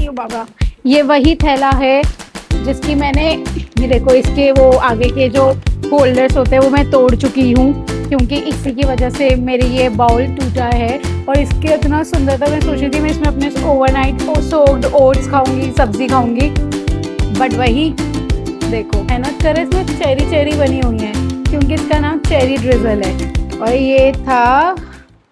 यो बाबा, ये वही थैला है जिसकी मैंने, ये देखो इसके वो आगे के जो होल्डर्स होते हैं वो मैं तोड़ चुकी हूँ, क्योंकि इसी की वजह से मेरी ये बाउल टूटा है। और इसके इतना सुंदर था, मैं सोच रही थी मैं इसमें अपने ओवरनाइट सोक्ड ओट्स खाऊंगी, सब्जी खाऊंगी, बट वही देखो मेहनत करे इसमें चेरी चेरी बनी हुई है, क्योंकि इसका नाम चेरी ड्रिजल है। और ये था,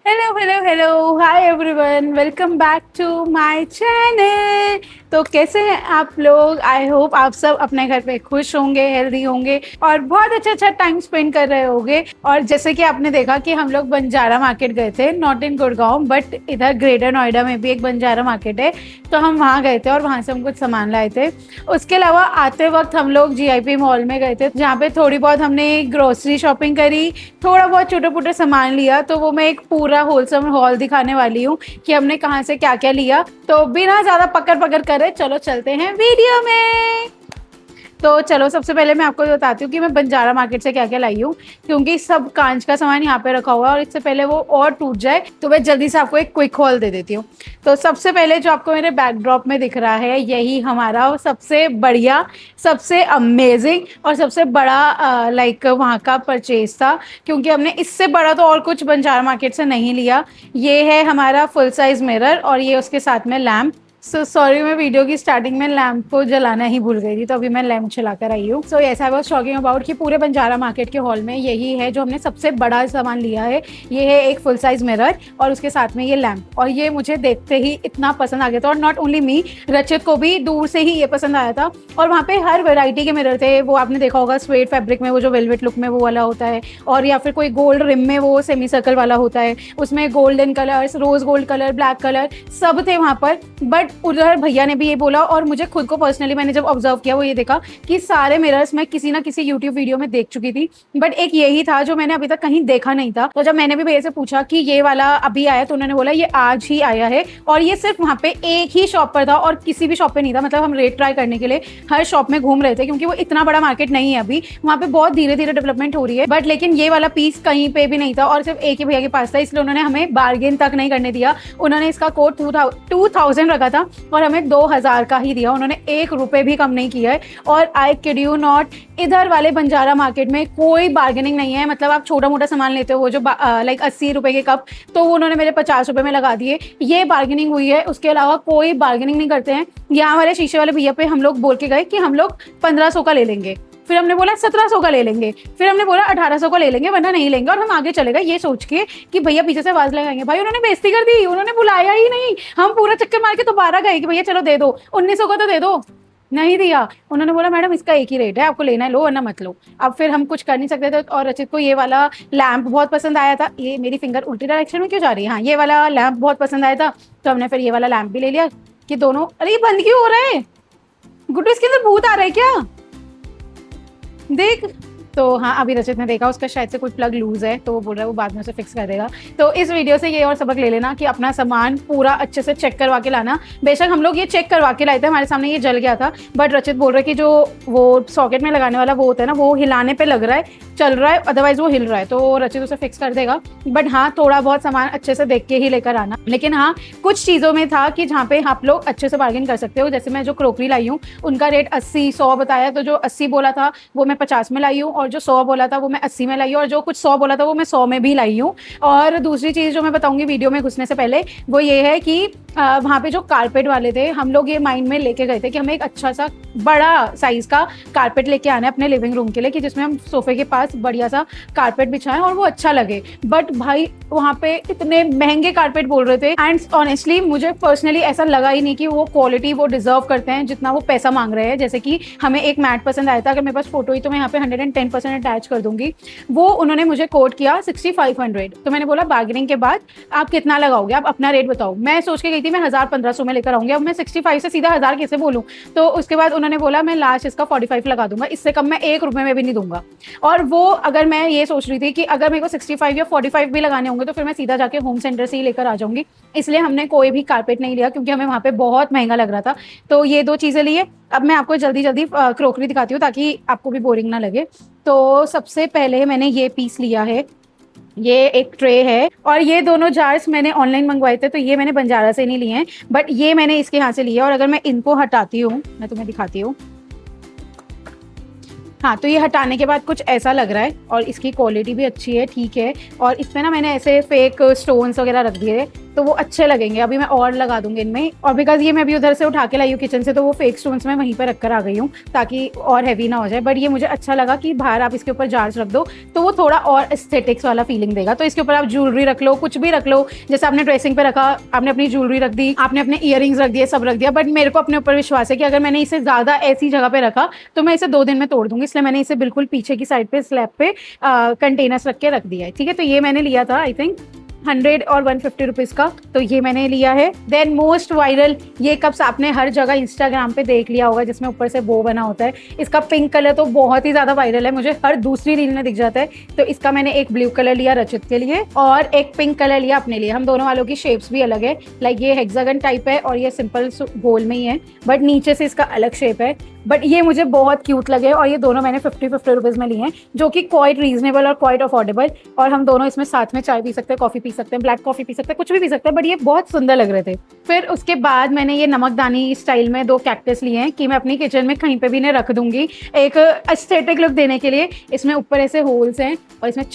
hello hello hello, hi everyone, welcome back to my channel. तो कैसे हैं आप लोग? आई होप आप सब अपने घर पे खुश होंगे, हेल्दी होंगे और बहुत अच्छा टाइम स्पेंड कर रहे होंगे। और जैसे कि आपने देखा कि हम लोग बंजारा मार्केट गए थे, नॉट इन गुड़गांव बट इधर ग्रेटर नोएडा में भी एक बंजारा मार्केट है, तो हम वहाँ गए थे और वहाँ से हम कुछ सामान लाए थे। उसके अलावा आते वक्त हम लोग GIP मॉल में गए थे, जहाँ पे थोड़ी बहुत हमने ग्रोसरी शॉपिंग करी, थोड़ा बहुत छोटे मोटे सामान लिया। तो वो मैं एक पूरा होलसेल हॉल दिखाने वाली हूँ कि हमने कहाँ से क्या क्या लिया। तो बिना ज़्यादा पकड़ पकड़ करे चलो चलते हैं वीडियो में। तो चलो सबसे पहले मैं आपको बताती हूँ कि मैं बंजारा मार्केट से क्या क्या लाई हूँ, क्योंकि सब कांच का सामान यहाँ पे रखा हुआ है और इससे पहले वो और टूट जाए तो मैं जल्दी से आपको एक क्विक हॉल दे देती हूँ। तो सबसे पहले जो आपको मेरे बैकड्रॉप में दिख रहा है, यही हमारा सबसे बढ़िया, सबसे अमेजिंग और सबसे बड़ा लाइक वहाँ का परचेज था, क्योंकि हमने इससे बड़ा तो और कुछ बंजारा मार्केट से नहीं लिया। ये है हमारा फुल साइज मिरर और ये उसके साथ में लैम्प। सॉरी, मैं वीडियो की स्टार्टिंग में लैम्प को जलाना ही भूल गई थी, तो अभी मैं लैम्प चलाकर आई हूँ। So yes, I was talking about कि पूरे बंजारा मार्केट के हॉल में यही है जो हमने सबसे बड़ा सामान लिया है। ये है एक फुल साइज मिरर और उसके साथ में ये लैम्प, और ये मुझे देखते ही इतना पसंद आ गया था। और नॉट ओनली मी, रचित को भी दूर से ही ये पसंद आया था। और वहाँ पे हर वेराइटी के मिरर थे, वो आपने देखा होगा स्वेट फैब्रिक में, वो जो वेलवेट लुक में वो वाला होता है, और या फिर कोई गोल्ड रिम में वो सेमी सर्कल वाला होता है, उसमें golden colours, rose gold colour, black colour सब थे वहाँ पर। बट उधर भैया ने भी ये बोला और मुझे खुद को पर्सनली मैंने जब ऑब्जर्व किया वो ये देखा कि सारे मिरर्स मैं किसी ना किसी यूट्यूब वीडियो में देख चुकी थी, बट एक यही था जो मैंने अभी तक कहीं देखा नहीं था। तो जब मैंने भी भैया से पूछा कि ये वाला अभी आया, तो उन्होंने बोला ये आज ही आया है और ये सिर्फ वहाँ पे एक ही शॉप पर था और किसी भी शॉप पे नहीं था। मतलब हम रेट ट्राई करने के लिए हर शॉप में घूम रहे थे, क्योंकि वो इतना बड़ा मार्केट नहीं है अभी, वहाँ पे बहुत धीरे धीरे डेवलपमेंट हो रही है। बट लेकिन ये वाला पीस कहीं पे भी नहीं था और सिर्फ एक ही भैया के पास था, इसलिए उन्होंने हमें बार्गेन तक नहीं करने दिया। उन्होंने इसका कोड 2000 रखा था और हमें 2000 का ही दिया, उन्होंने 1 रुपए भी कम नहीं किया है। और आई किड यू नॉट, इधर वाले बंजारा मार्केट में कोई बार्गेनिंग नहीं है। मतलब आप छोटा मोटा सामान लेते हो जो लाइक 80 रुपए के कप, तो वो उन्होंने मेरे 50 रुपए में लगा दिए, ये बार्गेनिंग हुई है। उसके अलावा कोई बार्गेनिंग नहीं करते हैं। यहाँ वाले शीशे वाले भैया पे हम लोग बोल के गए कि हम लोग 1500 का ले लेंगे, फिर हमने बोला 1700 का ले लेंगे, फिर हमने बोला 1800 का ले लेंगे वरना नहीं लेंगे, और हम आगे चले गए ये सोच के कि भैया पीछे से आवाज लगाएंगे। भाई उन्होंने बेइज्जती कर दी, उन्होंने बुलाया ही नहीं। हम पूरा चक्कर मार के दोबारा गए कि भैया चलो दे दो, 1900 का तो दे दो, नहीं दिया। उन्होंने बोला मैडम इसका एक ही रेट है, आपको लेना है लो वरना मत लो। अब फिर हम कुछ कर नहीं सकते थे। और रचित को ये वाला लैम्प बहुत पसंद आया था। ये मेरी फिंगर उल्टी डायरेक्शन में क्यों जा रही है? हाँ, ये वाला लैम्प बहुत पसंद आया था, तो हमने फिर ये वाला लैम्प भी ले लिया कि दोनों। अरे ये बंद क्यों हो रहा है गुड्डू? इसके अंदर भूत आ रहा है क्या? देख। तो हाँ, अभी रचित ने देखा उसका शायद से कुछ प्लग लूज है, तो वो बोल रहा है वो बाद में उसे फिक्स कर देगा। तो इस वीडियो से ये और सबक ले लेना कि अपना सामान पूरा अच्छे से चेक करवा के लाना। बेशक हम लोग ये चेक करवा के लाए थे, हमारे सामने ये जल गया था, बट रचित बोल रहा है कि जो वो सॉकेट में लगाने वाला वो होता है ना, वो हिलाने पे लग रहा है, चल रहा है, अदरवाइज वो हिल रहा है, तो रचित उसे फिक्स कर देगा। बट हाँ, थोड़ा बहुत सामान अच्छे से देख के ही लेकर आना। लेकिन हाँ, कुछ चीज़ों में था कि जहाँ पे आप लोग अच्छे से बार्गेन कर सकते हो। जैसे मैं जो क्रोकरी लाई हूँ उनका रेट 80-100 बताया, तो जो 80 बोला था वो मैं 50 में लाई हूँ, और जो 100 बोला था वो मैं 80 में लाई हूँ, और जो कुछ 100 बोला था वो मैं 100 में भी लाई हूँ। और दूसरी चीज़ जो मैं बताऊंगी वीडियो में घुसने से पहले, वो ये है कि वहाँ पे जो कारपेट वाले थे, हम लोग ये माइंड में लेके गए थे कि हमें एक अच्छा सा बड़ा साइज का कारपेट लेके आना है अपने लिविंग रूम के लिए, कि जिसमें हम सोफे के पास बढ़िया सा कारपेट बिछाएं और वो अच्छा लगे। बट भाई वहाँ पे इतने महंगे कारपेट बोल रहे थे, एंड ऑनेस्टली मुझे पर्सनली ऐसा लगा ही नहीं कि वो क्वालिटी वो डिजर्व करते हैं जितना वो पैसा मांग रहे हैं। जैसे कि हमें एक मैट पसंद आया था, अगर मेरे पास फोटो ही तो मैं यहाँ पे 110% अटैच कर दूंगी, वो उन्होंने मुझे कोट किया 6500। तो मैंने बोला बार्गेनिंग के बाद आप कितना लगाओगे, आप अपना रेट बताओ। मैं सोच के गई थी मैं 1000-1500 में लेकर आऊंगी, अब मैं 65 से सीधा 1000 कैसे बोलूं? तो उसके बाद उन्होंने बोला मैं लास्ट इसका 45 लगा दूंगा, इससे कम मैं 1 रुपए में भी नहीं दूंगा। और वो अगर मैं ये सोच रही थी कि अगर मेरे को 65 या 45 भी लगाने होंगे तो फिर मैं सीधा जाके होम सेंटर से ही लेकर आ जाऊंगी, इसलिए हमने कोई भी कारपेट नहीं लिया क्योंकि हमें वहाँ पे बहुत महंगा लग रहा था। तो ये 2 चीज़ें लिए। अब मैं आपको जल्दी जल्दी क्रोकरी दिखाती हूँ ताकि आपको भी बोरिंग ना लगे। तो सबसे पहले मैंने ये पीस लिया है, ये एक ट्रे है और ये दोनों जार्स मैंने ऑनलाइन मंगवाए थे, तो ये मैंने बंजारा से नहीं लिए हैं, बट ये मैंने इसके यहाँ से लिया। और अगर मैं इनको हटाती हूँ, मैं तुम्हें दिखाती हूँ। हाँ, तो ये हटाने के बाद कुछ ऐसा लग रहा है और इसकी क्वालिटी भी अच्छी है, ठीक है। और इसमें ना मैंने ऐसे फेक स्टोन्स वगैरह रख दिए, तो वो अच्छे लगेंगे। अभी मैं और लगा दूंगी इनमें। और बिकॉज ये मैं अभी उधर से उठा के लाई हूँ किचन से, तो वो फेक स्टोन्स मैं वहीं पर रख कर आ गई हूँ ताकि और हैवी ना हो जाए। बट ये मुझे अच्छा लगा कि बाहर आप इसके ऊपर जार्स रख दो तो वो थोड़ा और एस्थेटिक्स वाला फीलिंग देगा। तो इसके ऊपर आप ज्वेलरी रख लो, कुछ भी रख लो। जैसे आपने ड्रेसिंग पे रखा, आपने अपनी ज्वेलरी रख दी, आपने अपने इयरिंग्स रख दिए, सब रख दिया। बट मेरे को अपने ऊपर विश्वास है कि अगर मैंने इसे ज्यादा ऐसी जगह पे रखा तो मैं इसे 2 दिन में तोड़ दूंगी, इसलिए मैंने इसे बिल्कुल पीछे की साइड पे स्लैब पे कंटेनर्स रख के रख दिया है। ठीक है, तो ये मैंने लिया था आई थिंक 100 और 150 रुपीज का, तो ये मैंने लिया है। देन मोस्ट वायरल ये कप्स आपने हर जगह इंस्टाग्राम पे देख लिया होगा, जिसमें ऊपर से बो बना होता है। इसका पिंक कलर तो बहुत ही ज्यादा वायरल है, मुझे हर दूसरी रील में दिख जाता है। तो इसका मैंने एक ब्लू कलर लिया रचित के लिए और एक पिंक कलर लिया अपने लिए। हम दोनों वालों की शेप्स भी अलग है, लाइक ये हेक्सागन टाइप है और ये सिंपल गोल में ही है, बट नीचे से इसका अलग शेप है। बट ये मुझे बहुत क्यूट लगे और ये दोनों मैंने 50 रुपीज में लिए हैं, जो कि क्वाइट रीजनेबल और क्वाइट अफोर्डेबल। और हम दोनों इसमें साथ में चाय पी सकते हैं, कॉफी पी सकते हैं, ब्लैक कॉफी पी सकते हैं, कुछ भी पी सकते हैं, बट ये बहुत सुंदर लग रहे थे। फिर उसके बाद मैंने ये नमकदानी स्टाइल में 2 कैक्टस लिए हैं कि मैं अपनी किचन में कहीं पे भी इन्हें रख दूंगी एक एस्थेटिक लुक देने के लिए। इसमें ऊपर ऐसे होल्स हैं और इसमें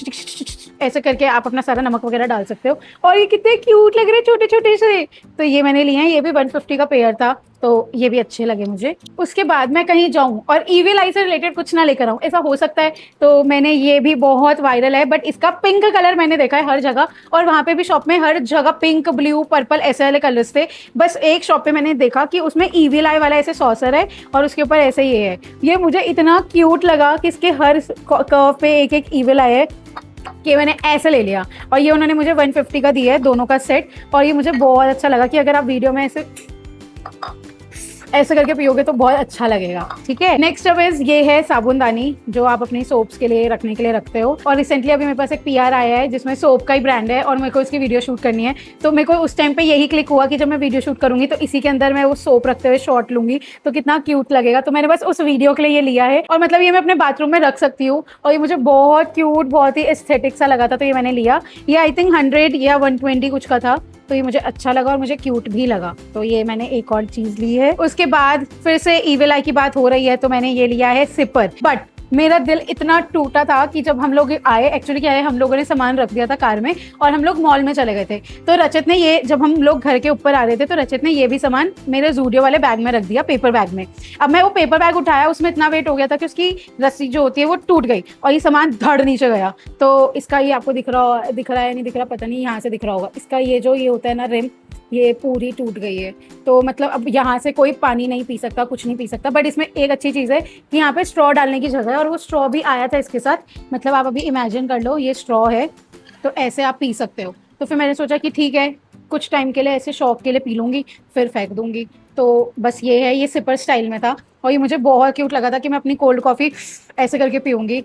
ऐसे करके आप अपना सारा नमक वगैरह डाल सकते हो। और ये कितने क्यूट लग रहे हैं, छोटे छोटे से। तो ये मैंने लिए हैं, ये भी 150 का पेयर था, तो ये भी अच्छे लगे मुझे। उसके बाद मैं कहीं जाऊं और ईविल आई से रिलेटेड कुछ ना लेकर आऊं, ऐसा हो सकता है, तो मैंने ये भी बहुत वायरल है, बट इसका पिंक कलर मैंने देखा है हर जगह, और वहां पे भी शॉप में हर जगह पिंक, ब्लू, पर्पल ऐसे वाले कलर्स थे। बस एक शॉप पे मैंने देखा कि उसमें ईविल आई वाला ऐसे सॉसर है और उसके ऊपर ऐसे ये है। ये मुझे इतना क्यूट लगा कि इसके हर कर्व पे एक एक ईविल आई है कि मैंने ऐसे ले लिया। और ये उन्होंने मुझे 150 का दिया है दोनों का सेट, और ये मुझे बहुत अच्छा लगा कि अगर आप वीडियो में ऐसे करके पियोगे तो बहुत अच्छा लगेगा। ठीक है, नेक्स्ट अब ये है साबुनदानी, जो आप अपनी सोप्स के लिए रखने के लिए रखते हो। और रिसेंटली अभी मेरे पास एक पीआर आया है जिसमें सोप का ही ब्रांड है और मेरे को इसकी वीडियो शूट करनी है। तो मेरे को उस टाइम पे यही क्लिक हुआ कि जब मैं वीडियो शूट करूंगी तो इसी के अंदर मैं वो सोप रखते हुए शॉट लूंगी तो कितना क्यूट लगेगा। तो मैंने बस उस वीडियो के लिए ये लिया है, और मतलब ये मैं अपने बाथरूम में रख सकती हूँ और ये मुझे बहुत क्यूट, बहुत ही एस्थेटिक सा लगा था, तो ये मैंने लिया। ये आई थिंक 100 या 120 कुछ का था, तो ये मुझे अच्छा लगा और मुझे क्यूट भी लगा, तो ये मैंने एक और चीज ली है। उसके बाद फिर से ईविल आई की बात हो रही है तो मैंने ये लिया है सिपर। बट मेरा दिल इतना टूटा था कि जब हम लोग आए, एक्चुअली क्या है, हम लोगों ने सामान रख दिया था कार में और हम लोग मॉल में चले गए थे। तो रचित ने ये, जब हम लोग घर के ऊपर आ रहे थे तो रचित ने ये भी सामान मेरे जूडियो वाले बैग में रख दिया, पेपर बैग में। अब मैं वो पेपर बैग उठाया, उसमें इतना वेट हो गया था कि उसकी रस्सी जो होती है वो टूट गई और ये सामान धड़ नीचे गया। तो इसका ये आपको दिख रहा है नहीं दिख रहा, पता नहीं, यहाँ से दिख रहा होगा। इसका ये जो ये होता है ना रिम, ये पूरी टूट गई है। तो मतलब अब यहाँ से कोई पानी नहीं पी सकता, कुछ नहीं पी सकता। बट इसमें एक अच्छी चीज़ है कि यहाँ पे स्ट्रॉ डालने की जगह है, और वो स्ट्रॉ भी आया था इसके साथ। मतलब आप अभी इमेजिन कर लो, ये स्ट्रॉ है तो ऐसे आप पी सकते हो। तो फिर मैंने सोचा कि ठीक है, कुछ टाइम के लिए ऐसे शौक के लिए पी लूँगी, फिर फेंक दूँगी। तो बस ये है, ये सिपर स्टाइल में था और ये मुझे बहुत क्यूट लगा था कि मैं अपनी कोल्ड कॉफ़ी ऐसे करके पीऊँगी।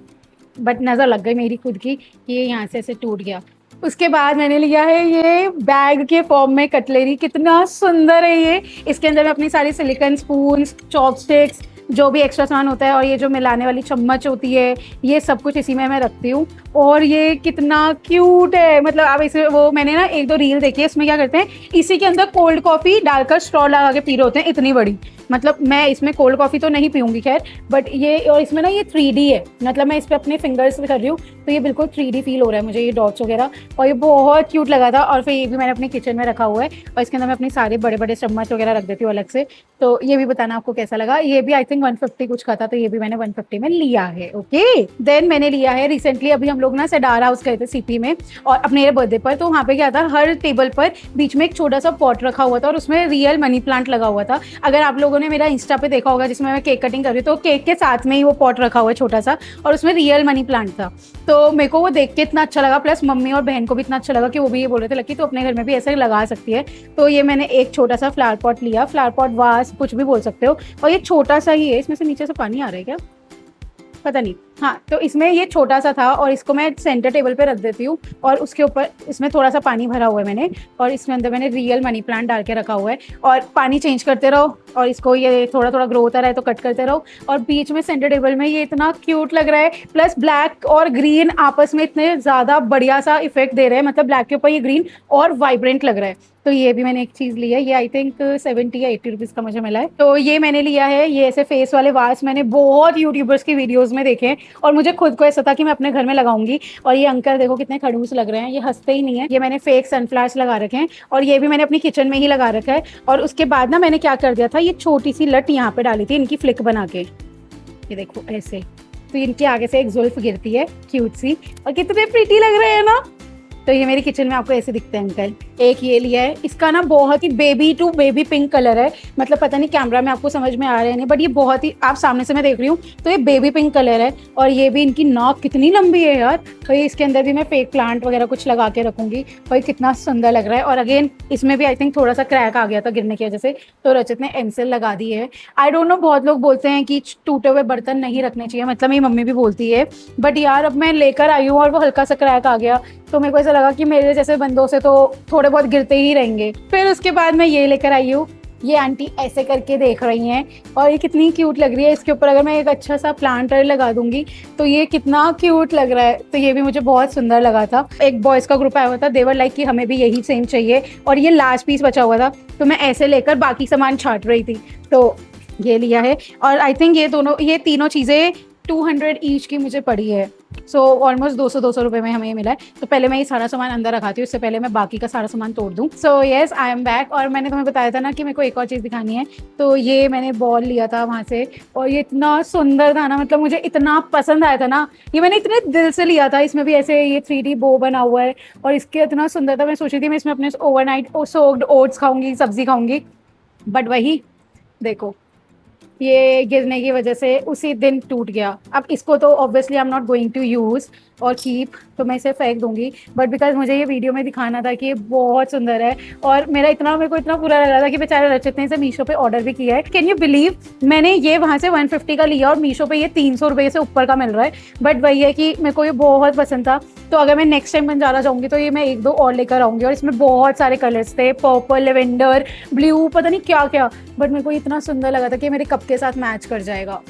बट नज़र लग गई मेरी खुद की कि ये यहाँ से ऐसे टूट गया। उसके बाद मैंने लिया है ये बैग के फॉर्म में कटलरी, कितना सुंदर है ये। इसके अंदर मैं अपनी सारी सिलिकॉन स्पून्स, चॉपस्टिक्स, जो भी एक्स्ट्रा सामान होता है, और ये जो मिलाने वाली चम्मच होती है, ये सब कुछ इसी में मैं रखती हूँ। और ये कितना क्यूट है, मतलब आप इसे, वो मैंने ना 1-2 रील देखी है, इसमें क्या करते हैं, इसी के अंदर कोल्ड कॉफ़ी डालकर स्ट्रॉ लगा के पी रहे होते हैं, इतनी बड़ी। मतलब मैं इसमें कोल्ड कॉफ़ी तो नहीं पीऊँगी खैर, बट ये, और इसमें ना ये 3D है, मतलब मैं इस पर अपने फिंगर्स कर रही हूँ तो ये बिल्कुल 3D फील हो रहा है मुझे, ये डॉट्स वगैरह। और ये बहुत क्यूट लगा था। और फिर ये भी मैंने अपने किचन में रखा हुआ है और इसके अंदर मैं अपने सारे बड़े बड़े चम्मच वगैरह रख देती हूँ अलग से। तो ये भी बताना आपको कैसा लगा। ये भी आई थिंक 150 कुछ का था, तो ये भी मैंने 150 में लिया है। ओके, देन मैंने लिया है रिसेंटली, अभी हम लोग ना सेडार हाउस गए थे सीपी में और अपने बर्थडे पर। तो वहाँ पे क्या था, हर टेबल पर बीच में एक छोटा सा पॉट रखा हुआ था और उसमें रियल मनी प्लांट लगा हुआ था। अगर आप लोगों ने मेरा इंस्टा पे देखा होगा जिसमें मैं केक कटिंग कर रही हूँ, तो केक के साथ में ही वो पॉट रखा हुआ है छोटा सा, और उसमें रियल मनी प्लांट था। तो मेरे को वो देख के इतना अच्छा लगा, प्लस मम्मी और बहन को भी इतना अच्छा लगा कि वो भी ये बोल रहे थे लकी तो अपने घर में भी ऐसे लगा सकती है। तो ये मैंने एक छोटा सा फ्लावर पॉट लिया, फ्लावर पॉट, वास, कुछ भी बोल सकते हो। और ये छोटा सा ही है, इसमें से नीचे से पानी आ रहा है क्या, पता नहीं, हाँ, तो इसमें ये छोटा सा था और इसको मैं सेंटर टेबल पे रख देती हूँ और उसके ऊपर इसमें थोड़ा सा पानी भरा हुआ है मैंने, और इसमें अंदर मैंने रियल मनी प्लांट डाल के रखा हुआ है, और पानी चेंज करते रहो और इसको ये थोड़ा थोड़ा ग्रो होता रहे तो कट करते रहो। और बीच में सेंटर टेबल में ये इतना क्यूट लग रहा है, प्लस ब्लैक और ग्रीन आपस में इतने ज़्यादा बढ़िया सा इफेक्ट दे रहे हैं, मतलब ब्लैक के ऊपर ये ग्रीन और वाइब्रेंट लग रहा है। तो ये भी मैंने एक चीज़ ली है, ये आई थिंक 70 या 80 रुपीज़ का मुझे मिला है, तो ये मैंने लिया है। ये ऐसे फेस वाले वास मैंने बहुत यूट्यूबर्स की वीडियोस में देखे हैं और मुझे खुद को ऐसा था कि मैं अपने घर में लगाऊंगी। और ये अंकल देखो कितने खड़ूस लग रहे हैं, ये हंसते ही नहीं है। ये मैंने फेक सनफ्लावर्स लगा रखे हैं और ये भी मैंने अपनी किचन में ही लगा रखा है। और उसके बाद ना मैंने क्या कर दिया था, ये छोटी सी लट यहाँ पे डाली थी इनकी फ्लिक बना के, ये देखो ऐसे, तो इनके आगे से एक जुल्फ गिरती है क्यूट सी, और कितने प्रीटी लग रहे हैं ना। तो ये मेरी किचन में आपको ऐसे दिखते हैं अंकल। एक ये लिया है, इसका ना बहुत ही baby to baby pink colour है, मतलब पता नहीं कैमरा में आपको समझ में आ रहा है नहीं, बट ये बहुत ही, आप सामने से मैं देख रही हूँ तो ये बेबी पिंक कलर है। और ये भी, इनकी नाक कितनी लंबी है यार। तो ये इसके अंदर भी मैं फेक प्लांट वगैरह कुछ लगा के रखूंगी, और कितना सुंदर लग रहा है। और अगेन इसमें भी आई थिंक थोड़ा सा क्रैक आ गया था गिरने की वजह से, तो रचित ने एमसेल लगा दी है। आई डोंट नो, बहुत लोग बोलते हैं कि टूटे हुए बर्तन नहीं रखने चाहिए, मतलब मेरी मम्मी भी बोलती है, बट यार अब मैं लेकर आई हूँ और वो हल्का सा क्रैक आ गया, तो मेरे को ऐसा लगा कि मेरे जैसे बंदों से तो थोड़े बहुत गिरते ही रहेंगे। फिर उसके बाद मैं ये लेकर आई हूँ, ये आंटी ऐसे करके देख रही हैं और ये कितनी क्यूट लग रही है। इसके ऊपर अगर मैं एक अच्छा सा प्लांटर लगा दूंगी तो ये कितना क्यूट लग रहा है। तो ये भी मुझे बहुत सुंदर लगा था। एक बॉयज़ का ग्रुप आया हुआ था, देवर लाइक कि हमें भी यही सेम चाहिए, और ये लास्ट पीस बचा हुआ था, तो मैं ऐसे लेकर बाकी सामान छांट रही थी, तो ये लिया है। और आई थिंक ये तीनों चीज़ें 200 ईच की मुझे पड़ी है, सो ऑलमोस्ट 200 रुपये में हमें ये मिला है। तो पहले मैं ये सारा सामान अंदर रखाती हूँ, इससे पहले मैं बाकी का सारा सामान तोड़ दूँ। So yes, I am back. और मैंने तुम्हें बताया था ना कि मेरे को एक और चीज़ दिखानी है, तो ये मैंने बॉल लिया था वहाँ से, और ये इतना सुंदर था ना, मतलब मुझे इतना पसंद आया था ना, ये मैंने इतने दिल से लिया था। इसमें भी ऐसे ये 3D बो बना हुआ है और इसके इतना सुंदर था, मैं सोची थी मैं इसमें अपने ओवरनाइट सोक्ड ओट्स खाऊंगी, सब्जी खाऊंगी, बट वही देखो ये गिरने की वजह से उसी दिन टूट गया। अब इसको तो obviously I am not going to use और कीप, तो मैं इसे फेंक दूंगी, बट बिकॉज मुझे ये वीडियो में दिखाना था कि ये बहुत सुंदर है। और मेरे को इतना बुरा लग रहा था कि बेचारे रचित ने इसे मीशो पे ऑर्डर भी किया है। कैन यू बिलीव, मैंने ये वहाँ से 150 का लिया और मीशो पे ये 300 रुपये से ऊपर का मिल रहा है, बट वही है कि मेरे को ये बहुत पसंद था। तो अगर मैं नेक्स्ट टाइम बंजारा जाऊंगी तो ये मैं 1-2 और लेकर आऊंगी। और इसमें बहुत सारे कलर्स थे, पर्पल, लेवेंडर, ब्लू, पता नहीं क्या क्या, बट मेरे को इतना सुंदर लगा था कि मेरे कप के साथ मैच कर जाएगा।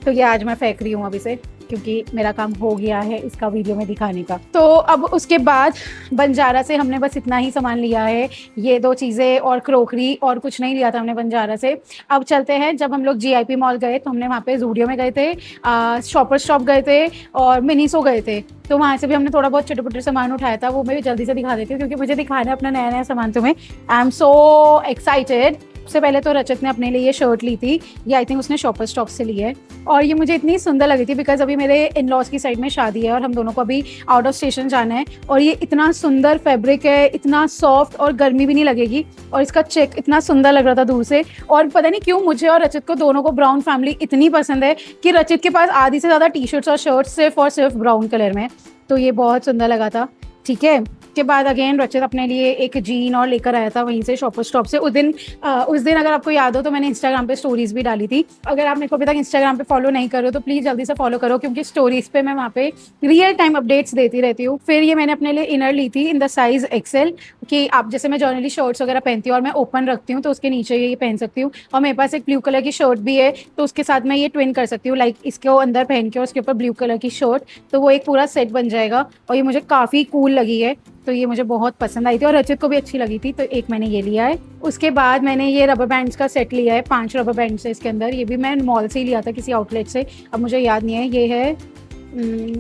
तो ये आज मैं फेंक रही हूँ अभी से, क्योंकि मेरा काम हो गया है इसका वीडियो में दिखाने का। तो अब उसके बाद बंजारा से हमने बस इतना ही सामान लिया है, ये 2 चीज़ें और क्रोकरी, और कुछ नहीं लिया था हमने बंजारा से। अब चलते हैं, जब हम लोग GIP मॉल गए तो हमने वहाँ पे जूडियो में गए थे, शॉपर स्टॉप गए थे और मिनीसो गए थे, तो वहाँ से भी हमने थोड़ा बहुत छोटे मोटे सामान उठाया था। वो मैं भी जल्दी से दिखा देती हूँ क्योंकि मुझे दिखाना है अपना नया नया सामान तुम्हें। I am so excited. सबसे पहले तो रचित ने अपने लिए ये शर्ट ली थी, ये आई थिंक उसने शॉपर स्टॉप से ली है, और ये मुझे इतनी सुंदर लगी थी बिकॉज अभी मेरे इन लॉज की साइड में शादी है और हम दोनों को अभी आउट ऑफ स्टेशन जाना है। और ये इतना सुंदर फैब्रिक है, इतना सॉफ्ट, और गर्मी भी नहीं लगेगी, और इसका चेक इतना सुंदर लग रहा था दूर से। और पता नहीं क्यों मुझे और रचित को दोनों को ब्राउन फैमिली इतनी पसंद है कि रचित के पास आधी से ज़्यादा टी-शर्ट्स और शर्ट्स सिर्फ और सिर्फ ब्राउन कलर में, तो ये बहुत सुंदर लगा था। ठीक है, के बाद अगेन रचित अपने लिए एक जीन और लेकर आया था वहीं से शॉपर स्टॉप से। उस दिन अगर आपको याद हो तो मैंने इंस्टाग्राम पे स्टोरीज भी डाली थी। अगर आप मेरे को अभी तक इंस्टाग्राम पे फॉलो नहीं करो तो प्लीज़ जल्दी से फॉलो करो, क्योंकि स्टोरीज पे मैं वहाँ पे रियल टाइम अपडेट्स देती रहती हूँ। फिर ये मैंने अपने लिए इनर ली थी इन द साइज XL, कि आप जैसे मैं जनरली शर्ट्स वगैरह पहनती हूँ और मैं ओपन रखती हूँ तो उसके नीचे ये पहन सकती हूँ। और मेरे पास एक ब्लू कलर की शर्ट भी है, तो उसके साथ मैं ये ट्विन कर सकती हूँ, लाइक इसको अंदर पहन के और उसके ऊपर ब्लू कलर की शर्ट, तो वो एक पूरा सेट बन जाएगा। और ये मुझे काफ़ी कूल लगी है, तो ये मुझे बहुत पसंद आई थी और रचित को भी अच्छी लगी थी, तो एक मैंने ये लिया है। उसके बाद मैंने ये रबर बैंड्स का सेट लिया है, 5 रबर बैंड्स है इसके अंदर। ये भी मैं मॉल से ही लिया था, किसी आउटलेट से, अब मुझे याद नहीं है। ये है,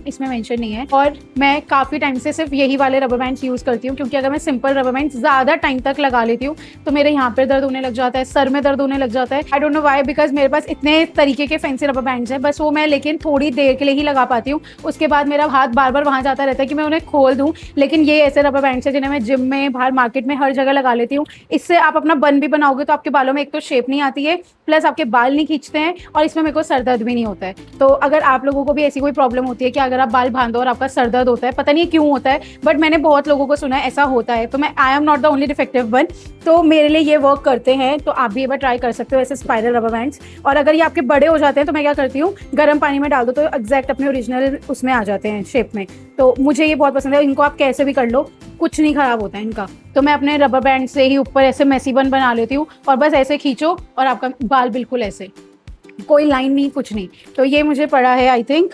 इसमें मेंशन नहीं है। और मैं काफ़ी टाइम से सिर्फ यही वाले रबर बैंड्स यूज़ करती हूँ, क्योंकि अगर मैं सिंपल रबर बैंड्स ज़्यादा टाइम तक लगा लेती हूँ तो मेरे यहाँ पर दर्द होने लग जाता है, सर में दर्द होने लग जाता है। I don't know why, because मेरे पास इतने तरीके के फैंसी रबर बैंड्स हैं, बस वो मैं लेकिन थोड़ी देर के लिए ही लगा पाती हूँ। उसके बाद मेरा हाथ बार बार वहाँ जाता रहता है कि मैं उन्हें खोल दूँ। लेकिन ये ऐसे रबर बैंड्स हैं जिन्हें मैं जिम में, बाहर मार्केट में, हर जगह लगा लेती हूँ। इससे आप अपना बन भी बनाओगे तो आपके बालों में एक तो शेप नहीं आती है, प्लस आपके बाल नहीं खींचते हैं, और इसमें मेरे को सर दर्द भी नहीं होता है। तो अगर आप लोगों को भी ऐसी कोई प्रॉब्लम प्रॉब्लम होती है कि अगर आप बाल बांधो और आपका सर दर्द होता है, पता नहीं क्यों होता है, बट मैंने बहुत लोगों को सुना है ऐसा होता है। तो मैं आई am not the only defective one, तो मेरे लिए ये वर्क करते हैं। तो आप भी एक बार ट्राई कर सकते हो ऐसे स्पाइरल रबर बैंड्स। और अगर ये आपके बड़े हो जाते हैं तो मैं क्या करती हूँ, गर्म पानी में डाल दो तो एग्जैक्ट अपने ओरिजिनल उसमें आ जाते हैं शेप में। तो मुझे ये बहुत पसंद है। इनको आप कैसे भी कर लो, कुछ नहीं खराब होता है इनका। तो मैं अपने रबर बैंड से ही ऊपर ऐसे मेसी बन बना लेती हूँ और बस ऐसे खींचो और आपका बाल बिल्कुल ऐसे, कोई लाइन नहीं, कुछ नहीं। तो ये मुझे पड़ा है, आई थिंक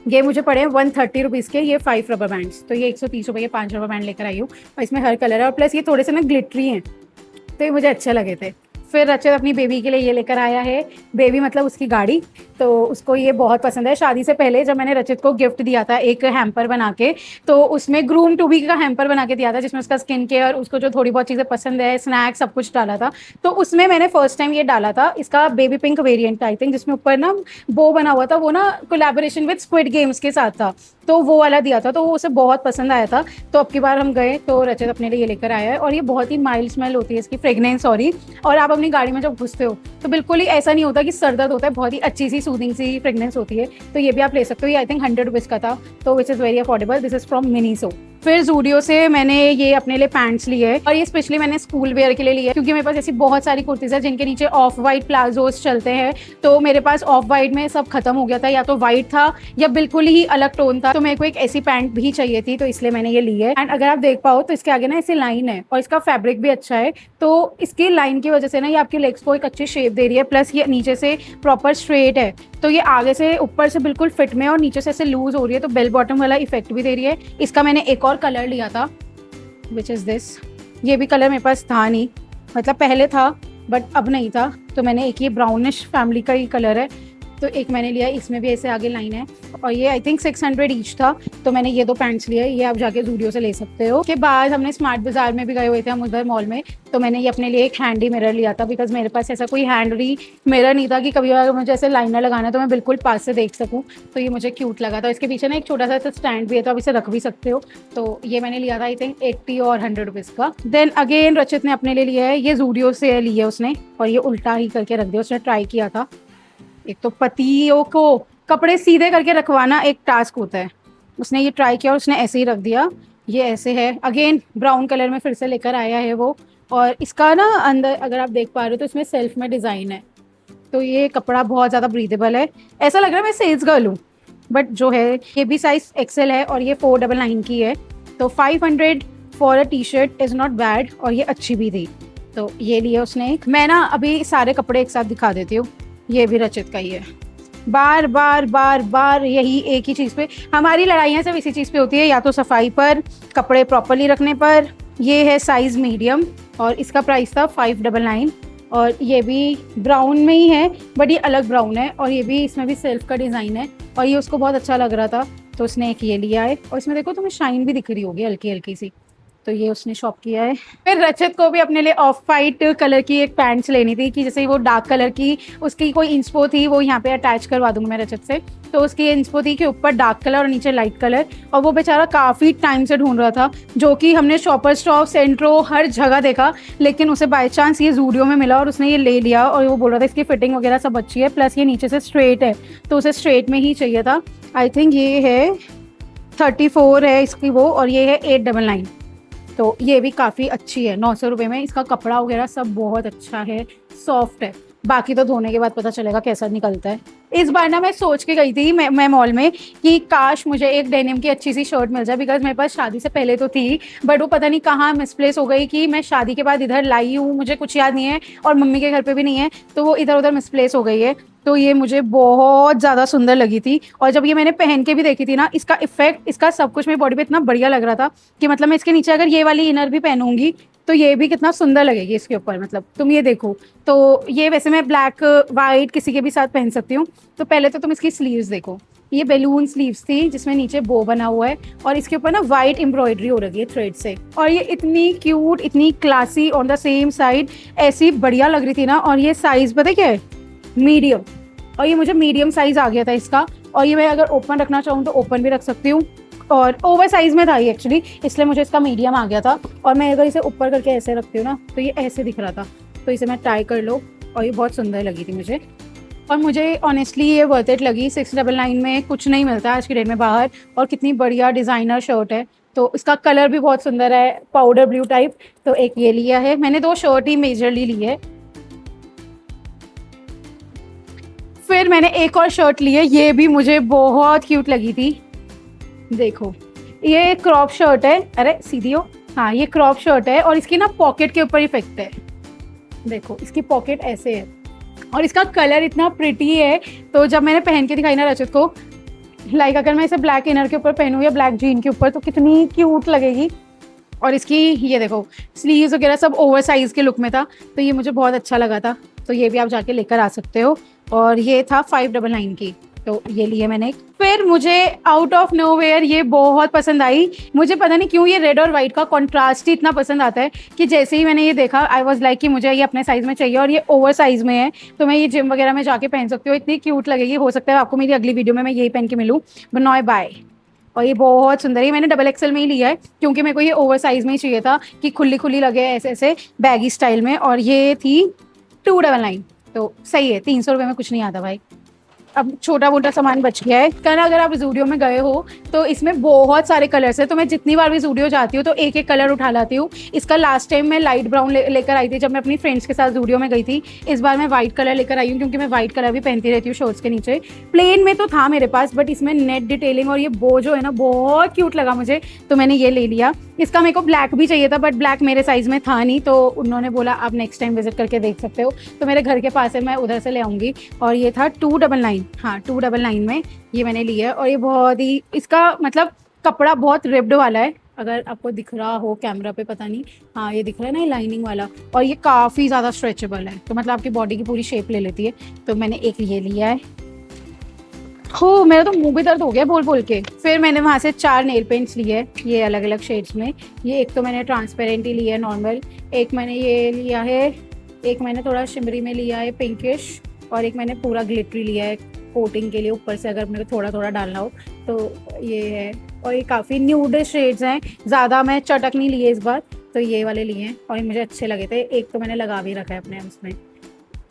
ये मुझे पड़े हैं 130 रुपीज़ के, ये 5 रबर बैंड्स। तो ये 130 रुपये के 5 रबर बैंड लेकर आई हूँ और इसमें हर कलर है और प्लस ये थोड़े से ना ग्लिटरी हैं, तो ये मुझे अच्छे लगे थे। फिर रचित अपनी बेबी के लिए ये लेकर आया है, बेबी मतलब उसकी गाड़ी। तो उसको ये बहुत पसंद है। शादी से पहले जब मैंने रचित को गिफ्ट दिया था एक हैम्पर बना के, तो उसमें ग्रूम टू बी का हैम्पर बना के दिया था, जिसमें उसका स्किन केयर, उसको जो थोड़ी बहुत चीज़ें पसंद है, स्नैक्स, सब कुछ डाला था। तो उसमें मैंने फर्स्ट टाइम ये डाला था, इसका baby pink variant I think, जिसमें ऊपर ना बो बना हुआ था, वो ना कोलैबोरेशन विद स्क्विड गेम्स के साथ था, तो वो वाला दिया था। तो वो उसे बहुत पसंद आया था। तो अब की बार हम गए तो रचित अपने लिए ये लेकर आया है और ये बहुत ही माइल्ड स्मेल होती है इसकी, फ्रेग्रेंस सॉरी। और आप अपनी गाड़ी में जब घुसते हो तो बिल्कुल ही ऐसा नहीं होता कि सर दर्द होता है, बहुत ही अच्छी सी सूदिंग सी फ्रेग्रेंस होती है। तो ये भी आप ले सकते हो। ये आई थिंक 100 रुपीज़ का था, तो which is very affordable. This is from Miniso. फिर जूडियो से मैंने ये अपने लिए पैंट्स लिए है और ये स्पेशली मैंने स्कूल वेयर के लिए लिया है, क्योंकि मेरे पास ऐसी बहुत सारी कुर्तीज़ है जिनके नीचे ऑफ वाइट प्लाजोस चलते हैं। तो मेरे पास ऑफ वाइट में सब खत्म हो गया था, या तो वाइट था या बिल्कुल ही अलग टोन था। तो मेरे को एक ऐसी पैंट भी चाहिए थी, तो इसलिए मैंने ये ली है। एंड अगर आप देख पाओ तो इसके आगे ना ऐसी लाइन है और इसका फैब्रिक भी अच्छा है, तो इसकी लाइन की वजह से ना ये आपके लेग्स को एक अच्छी शेप दे रही है। प्लस ये नीचे से प्रॉपर स्ट्रेट है, तो ये आगे से ऊपर से बिल्कुल फिट में और नीचे से ऐसे लूज हो रही है, तो बेल बॉटम वाला इफेक्ट भी दे रही है। इसका मैंने एक और कलर लिया था, विच इज़ दिस। ये भी कलर मेरे पास था नहीं, मतलब पहले था बट अब नहीं था, तो मैंने एक ये ब्राउनिश फैमिली का ही कलर है, तो एक मैंने लिया। इसमें भी ऐसे आगे लाइन है और ये आई थिंक 600 ईच था, तो मैंने ये 2 पैंट्स लिए। ये आप जाके जूडियो से ले सकते हो। उसके बाद हमने स्मार्ट बाजार में भी गए हुए थे हम उधर मॉल में, तो मैंने ये अपने लिए एक हैंडी मिरर लिया था, बिकॉज मेरे पास ऐसा कोई हैंडी मिरर नहीं था कि कभी अगर मुझे ऐसे लाइनर लगाना है तो मैं बिल्कुल पास से देख सकूँ। तो ये मुझे क्यूट लगा था। इसके पीछे ना एक छोटा सा स्टैंड भी है, तो आप इसे रख भी सकते हो। तो ये मैंने लिया था आई थिंक 80 और 100 रुपीज़ का। देन अगेन रचित ने अपने लिए लिया है, ये जूडियो से लिया उसने, और ये उल्टा ही करके रख दिया। उसने ट्राई किया था। एक तो पतियों को कपड़े सीधे करके रखवाना एक टास्क होता है, उसने ये ट्राई किया और उसने ऐसे ही रख दिया। ये ऐसे है, अगेन ब्राउन कलर में फिर से लेकर आया है वो। और इसका ना अंदर अगर आप देख पा रहे हो तो इसमें सेल्फ में डिज़ाइन है, तो ये कपड़ा बहुत ज़्यादा ब्रीदेबल है। ऐसा लग रहा है मैं सेल्स गर्ल हूँ, बट जो है ये भी साइज एक्सेल है और ये 499 की है। तो 500 for a T shirt is not bad, और ये अच्छी भी थी, तो ये लिया उसने एक। मैं ना अभी सारे कपड़े एक साथ दिखा देती हूँ। ये भी रचित का ही है। बार बार बार बार यही एक ही चीज़ पे हमारी लड़ाइयाँ सब इसी चीज़ पे होती है, या तो सफाई पर, कपड़े प्रॉपरली रखने पर। ये है साइज़ मीडियम और इसका प्राइस था 599, और ये भी ब्राउन में ही है बट ये अलग ब्राउन है, और ये भी इसमें भी सेल्फ का डिज़ाइन है और ये उसको बहुत अच्छा लग रहा था, तो उसने एक ये लिया है। और इसमें देखो तुम्हें शाइन भी दिख रही होगी हल्की हल्की सी, तो ये उसने शॉप किया है। फिर रचित को भी अपने लिए ऑफ वाइट कलर की एक पैंट्स लेनी थी, कि जैसे वो डार्क कलर की उसकी कोई इंस्पो थी, वो यहाँ पे अटैच करवा दूंगी मैं रचित से। तो उसकी इंस्पो थी कि ऊपर डार्क कलर और नीचे लाइट कलर, और वो बेचारा काफ़ी टाइम से ढूंढ रहा था, जो कि हमने शॉपर स्टॉप, सेंट्रो, हर जगह देखा, लेकिन उसे बाय चांस ये जूडियो में मिला और उसने ये ले लिया। और वो बोल रहा था इसकी फिटिंग वगैरह सब अच्छी है, प्लस ये नीचे से स्ट्रेट है, तो उसे स्ट्रेट में ही चाहिए था। आई थिंक ये है 34 है इसकी वो, और ये है 899, तो ये भी काफ़ी अच्छी है 900 रुपये में। इसका कपड़ा वगैरह सब बहुत अच्छा है, सॉफ्ट है। बाकी तो धोने के बाद पता चलेगा कैसा निकलता है। इस बार ना मैं सोच के गई थी मैं मॉल में कि काश मुझे एक डेनिम की अच्छी सी शर्ट मिल जाए, बिकॉज मेरे पास शादी से पहले तो थी, बट वो पता नहीं कहाँ मिसप्लेस हो गई, कि मैं शादी के बाद इधर लाई हूँ, मुझे कुछ याद नहीं है, और मम्मी के घर पे भी नहीं है, तो वो इधर उधर मिसप्लेस हो गई है। तो ये मुझे बहुत ज़्यादा सुंदर लगी थी, और जब ये मैंने पहन के भी देखी थी ना, इसका इफेक्ट, इसका सब कुछ मेरी बॉडी पे इतना बढ़िया लग रहा था कि मतलब मैं इसके नीचे अगर ये वाली इनर भी पहनूंगी तो ये भी कितना सुंदर लगेगी इसके ऊपर। मतलब तुम ये देखो, तो ये वैसे मैं ब्लैक वाइट किसी के भी साथ पहन सकती हूँ। तो पहले तो तुम इसकी स्लीव्स देखो, ये बैलून स्लीव्स थी जिसमें नीचे बो बना हुआ है, और इसके ऊपर ना वाइट एम्ब्रॉयडरी हो रही है थ्रेड से, और ये इतनी क्यूट, इतनी classy, on the same side ऐसी बढ़िया लग रही थी ना। और ये साइज पता क्या है, मीडियम, और ये मुझे मीडियम साइज आ गया था इसका। और ये मैं अगर ओपन रखना चाहूँ तो ओपन भी रख सकती हूँ, और ओवर साइज में था ये एक्चुअली, इसलिए मुझे इसका मीडियम आ गया था। और मैं अगर इसे ऊपर करके ऐसे रखती हूँ ना, तो ये ऐसे दिख रहा था, तो इसे मैं ट्राई कर लो, और ये बहुत सुंदर लगी थी मुझे। और मुझे ऑनेस्टली ये वर्थ इट लगी। 699 में कुछ नहीं मिलता आज की डेट में बाहर, और कितनी बढ़िया डिज़ाइनर शर्ट है। तो इसका कलर भी बहुत सुंदर है, पाउडर ब्लू टाइप। तो एक ये लिया है मैंने, 2 शर्ट ही मेजरली ली है। फिर मैंने एक और शर्ट ली है, ये भी मुझे बहुत क्यूट लगी थी। देखो ये क्रॉप शर्ट है, अरे सीधी हो, हाँ ये क्रॉप शर्ट है और इसकी ना पॉकेट के ऊपर इफेक्ट है। देखो इसकी पॉकेट ऐसे है और इसका कलर इतना प्रिटी है। तो जब मैंने पहन के दिखाई ना रचित को, लाइक अगर मैं इसे ब्लैक इनर के ऊपर पहनूँ या ब्लैक जीन के ऊपर तो कितनी क्यूट लगेगी। और इसकी ये देखो स्लीव्स वगैरह सब ओवर साइज के लुक में था, तो ये मुझे बहुत अच्छा लगा था। तो ये भी आप जाके लेकर आ सकते हो। और ये था 599 की, तो ये लिए मैंने। फिर मुझे आउट ऑफ नोवेयर ये बहुत पसंद आई। मुझे पता नहीं क्यों ये रेड और वाइट का कॉन्ट्रास्ट ही इतना पसंद आता है कि जैसे ही मैंने ये देखा आई वाज लाइक कि मुझे ये अपने साइज में चाहिए, और ये ओवर साइज में है तो मैं ये जिम वगैरह में जाके पहन सकती हूँ, इतनी क्यूट लगेगी। हो सकता है आपको मेरी अगली वीडियो में मैं यही पहन के मिलूँ। बनॉय बाय। और ये बहुत सुंदर है, मैंने डबल एक्सेल में ही लिया है क्योंकि मेरे को ये ओवर साइज में ही चाहिए था कि खुली खुली लगे ऐसे ऐसे बैगी स्टाइल में। और ये थी 299, तो सही है, 300 रुपये में कुछ नहीं आता भाई। अब छोटा मोटा सामान बच गया है। कल अगर आप जूडियो में गए हो तो इसमें बहुत सारे कलर्स हैं, तो मैं जितनी बार भी जूडियो जाती हूँ तो एक एक कलर उठा लाती हूँ। इसका लास्ट टाइम मैं लाइट ब्राउन लेकर आई थी जब मैं अपनी फ्रेंड्स के साथ जूडियो में गई थी। इस बार मैं वाइट कलर लेकर आई हूँ क्योंकि मैं वाइट कलर भी पहनती रहती हूँ शॉर्ट्स के नीचे। प्लेन में तो था मेरे पास, बट इसमें नेट डिटेलिंग और ये बो जो है ना बहुत क्यूट लगा मुझे, तो मैंने ये ले लिया। इसका मेरे को ब्लैक भी चाहिए था बट ब्लैक मेरे साइज में था नहीं, तो उन्होंने बोला आप नेक्स्ट टाइम विजिट करके देख सकते हो। तो मेरे घर के पास है, मैं उधर से ले आऊँगी। और ये था 299, हाँ 299 में ये मैंने लिया है। और ये बहुत ही, इसका मतलब कपड़ा बहुत रिब्ड वाला है, अगर आपको दिख रहा हो कैमरा पे पता नहीं, हाँ ये दिख रहा है ना, ये लाइनिंग वाला। और ये काफ़ी ज़्यादा स्ट्रेचेबल है, तो मतलब आपकी बॉडी की पूरी शेप ले लेती है। तो मैंने एक ये लिया है। हो मेरा तो मुंह भी दर्द हो गया बोल बोल के। फिर मैंने वहाँ से 4 नेल पेंट्स लिए, ये अलग अलग शेड्स में। ये एक तो मैंने ट्रांसपेरेंट ही लिया है नॉर्मल, एक मैंने ये लिया है, एक मैंने थोड़ा शिमरी में लिया है पिंकिश, और एक मैंने पूरा ग्लिटरी लिया है कोटिंग के लिए ऊपर से अगर मेरे को थोड़ा थोड़ा डालना हो तो ये है। और ये काफ़ी न्यूड शेड्स हैं, ज़्यादा मैं चटक नहीं लिए इस बार, तो ये वाले लिए हैं और ये मुझे अच्छे लगे थे। एक तो मैंने लगा भी रखा है अपने उसमें।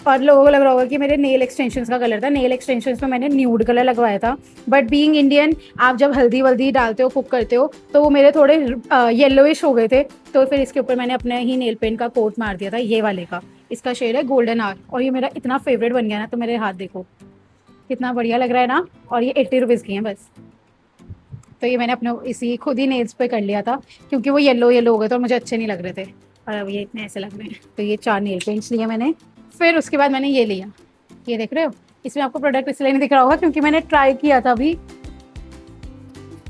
और लोगों को लग रहा होगा कि मेरे नेल एक्सटेंशंस का कलर था, नेल एक्सटेंशंस में मैंने न्यूड कलर लगवाया था। बट बीइंग इंडियन, आप जब हल्दी वल्दी डालते हो, कुक करते हो, तो वो मेरे थोड़े येलोइश हो गए थे, तो फिर इसके ऊपर मैंने अपने ही नेल पेंट का कोट मार दिया था, ये वाले का। इसका शेड है गोल्डन आवर, और ये मेरा इतना फेवरेट बन गया ना, तो मेरे हाथ देखो कितना बढ़िया लग रहा है ना। और ये 80 रुपीज़ की हैं बस। तो ये मैंने अपने इसी खुद ही नेल्स पे कर लिया था क्योंकि वो येलो येलो हो गए थे और मुझे अच्छे नहीं लग रहे थे, और अब ये इतने ऐसे लग रहे हैं। तो ये 4 नेल पेंट्स लिए मैंने। फिर उसके बाद मैंने ये लिया, ये देख रहे हो, इसमें आपको प्रोडक्ट इसलिए नहीं दिख रहा होगा क्योंकि मैंने ट्राई किया था अभी।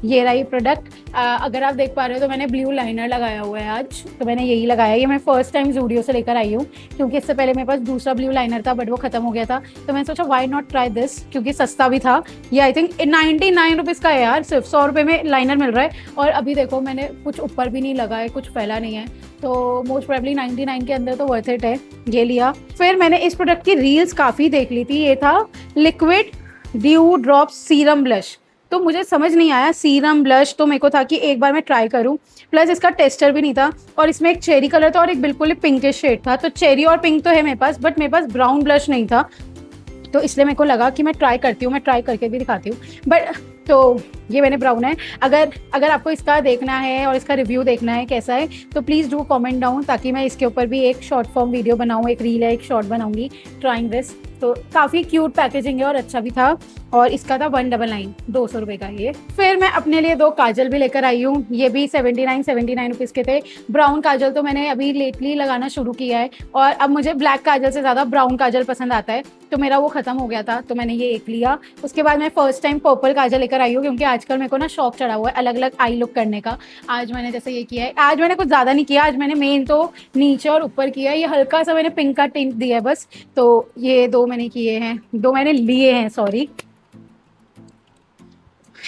ये रहा ये प्रोडक्ट, अगर आप देख पा रहे हो तो मैंने ब्लू लाइनर लगाया हुआ है आज, तो मैंने यही लगाया। ये मैं फर्स्ट टाइम जूडियो से लेकर आई हूँ क्योंकि इससे पहले मेरे पास दूसरा ब्लू लाइनर था बट वो खत्म हो गया था, तो मैंने सोचा व्हाई नॉट ट्राई दिस, क्योंकि सस्ता भी था। ये आई थिंक 99 रुपीज़ का है यार, सिर्फ 100 रुपये में लाइनर मिल रहा है। और अभी देखो मैंने कुछ ऊपर भी नहीं लगा है, कुछ फैला नहीं है, तो मोस्ट प्रोबेबली 99 के अंदर तो वर्थ इट है। ये लिया। फिर मैंने इस प्रोडक्ट की रील्स काफ़ी देख ली थी। ये था liquid dew drop serum blush, तो मुझे समझ नहीं आया सीरम ब्लश, तो मेरे को था कि एक बार मैं ट्राई करूं। प्लस इसका टेस्टर भी नहीं था, और इसमें एक चेरी कलर था और एक बिल्कुल पिंकिश शेड था। तो चेरी और पिंक तो है मेरे पास, बट मेरे पास ब्राउन ब्लश नहीं था, तो इसलिए मेरे को लगा कि मैं ट्राई करती हूँ, मैं ट्राई करके भी दिखाती हूँ। बट तो ये मैंने ब्राउन है। अगर आपको इसका देखना है और इसका रिव्यू देखना है कैसा है, तो प्लीज़ डू कमेंट डाउन, ताकि मैं इसके ऊपर भी एक शॉर्ट फॉर्म वीडियो बनाऊँ, एक रील है, एक शॉर्ट बनाऊँगी ट्राइंग दिस। तो काफ़ी क्यूट पैकेजिंग है और अच्छा भी था। और इसका था 199, 200 रुपये का ये। फिर मैं अपने लिए 2 काजल भी लेकर आई हूँ, ये भी 79 रुपीज़ के थे। ब्राउन काजल तो मैंने अभी लेटली लगाना शुरू किया है, और अब मुझे ब्लैक काजल से ज़्यादा ब्राउन काजल पसंद आता है, तो मेरा वो ख़त्म हो गया था, तो मैंने ये एक लिया। उसके बाद मैं फर्स्ट टाइम पर्पल काजल लेकर आई हूँ क्योंकि आजकल मेरे को ना शौक चढ़ा हुआ है अलग अलग आई लुक करने का। आज मैंने जैसे ये किया है, आज मैंने कुछ ज़्यादा नहीं किया, आज मैंने मेन तो नीचे और ऊपर किया है। ये हल्का सा मैंने पिंक का टिंट दिया है बस। तो ये 2 मैंने किए हैं, 2 मैंने लिए हैं, sorry.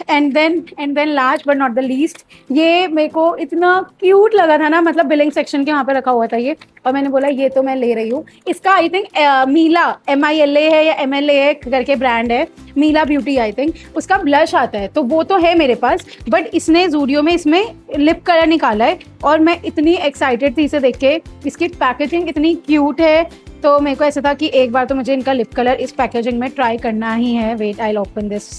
And then last but not the least, ये मेरे को इतना क्यूट लगा था ना, मतलब बिलिंग सेक्शन के वहाँ पे रखा हुआ था ये, और मैंने बोला ये तो मैं ले रही हूँ। इसका आई थिंक मीला MILA है या MLA है करके ब्रांड है, मीला ब्यूटी आई थिंक, उसका ब्लश आता है, तो वो तो है मेरे पास, बट इसने जूडियो में इसमें लिप कलर निकाला है, और मैं इतनी एक्साइटेड थी इसे देख के। इसकी पैकेजिंग इतनी क्यूट है, तो मेरे को ऐसा था कि एक बार तो मुझे इनका लिप कलर इस पैकेजिंग में ट्राई करना ही है। Wait, I open this.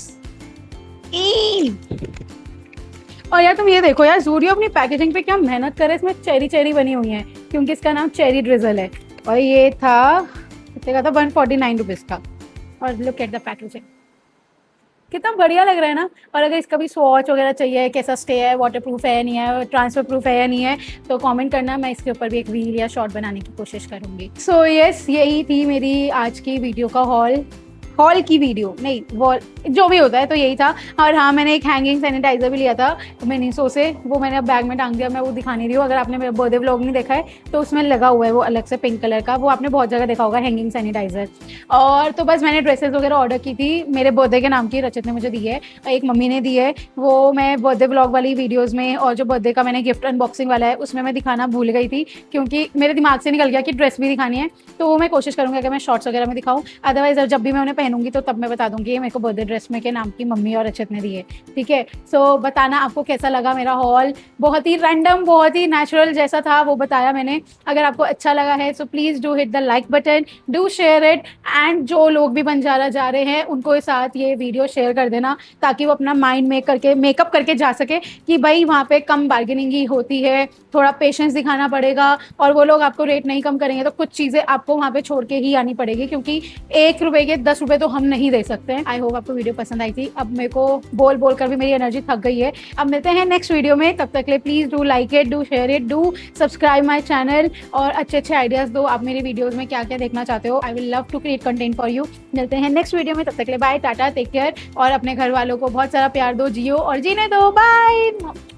और यार तुम ये देखो यार, ज़ूडियो अपनी पैकेजिंग पे क्या मेहनत करे, इसमें चेरी चेरी बनी हुई है क्योंकि इसका नाम चेरी ड्रिजल है। और ये था कितने का था, 149 रुपीज़ का। और लुक एट द पैकेजिंग, कितना बढ़िया लग रहा है ना। और अगर इसका भी स्वॉच वगैरह चाहिए, कैसा स्टे है, वाटर प्रूफ है या नहीं है, ट्रांसफर प्रूफ है या नहीं है, तो कमेंट करना, मैं इसके ऊपर भी एक रील या शॉर्ट बनाने की कोशिश करूँगी। सो यस, यही थी मेरी आज की वीडियो का हॉल की वीडियो नहीं, वॉल जो भी होता है, तो यही था। और हाँ, मैंने एक हैंगिंग सैनिटाइज़र भी लिया था मिनीसो से, वो मैंने अब बैग में टांग दिया, मैं वो दिखा नहीं रही हूँ। अगर आपने मेरा बर्थडे व्लॉग नहीं देखा है तो उसमें लगा हुआ है वो अलग से पिंक कलर का, वो आपने बहुत जगह देखा होगा हैंगिंग सैनिटाइज़र। और तो बस मैंने ड्रेसेस वगैरह ऑर्डर की थी, मेरे बर्थडे के नाम की रचित ने मुझे दी है, एक मम्मी ने दी है। वो मैं बर्थडे व्लॉग वाली वीडियोज़ में और जो बर्थडे का मैंने गिफ्ट अनबॉक्सिंग वाला है उसमें मैं दिखाना भूल गई थी, क्योंकि मेरे दिमाग से निकल गया कि ड्रेस भी दिखानी है। तो मैं कोशिश करूँगी अगर मैं शॉर्ट्स वगैरह में दिखाऊँ, अदरवाइज जब भी मैं उन्हें पहनूंगी तो तब मैं बता दूंगी मेरे को बर्थडे ड्रेस में के नाम की मम्मी और रचित ने दी है। ठीक है, सो बताना आपको कैसा लगा मेरा हॉल। बहुत ही रैंडम, बहुत ही नेचुरल जैसा था वो बताया मैंने। अगर आपको अच्छा लगा है so please do hit the like button, do share it, and जो लोग भी बंजारा जा रहे हैं उनको साथ ये वीडियो शेयर कर देना, ताकि वो अपना माइंड मेकअप करके जा सके कि भाई वहाँ पे कम बार्गेनिंग ही होती है, थोड़ा पेशेंस दिखाना पड़ेगा, और वो लोग आपको रेट नहीं कम करेंगे तो कुछ चीज़ें आपको वहाँ पे छोड़ के ही आनी पड़ेगी, क्योंकि 1 रुपए के 10 रुपए तो हम नहीं दे सकते हैं। आई होप आपको वीडियो पसंद आई थी। अब मेरे को बोल कर भी मेरी एनर्जी थक गई है। अब मिलते हैं नेक्स्ट वीडियो में, तब तक के लिए please do like it, do share it, do subscribe my channel, और अच्छे आइडियाज़ दो आप मेरी वीडियोज़ में क्या क्या देखना चाहते हो। I will love to create content for you. मिलते हैं नेक्स्ट वीडियो में, तब तक के लिए बाय, टाटा, टेक केयर, और अपने घर वालों को बहुत सारा प्यार दो, जियो और जीने दो, बाय।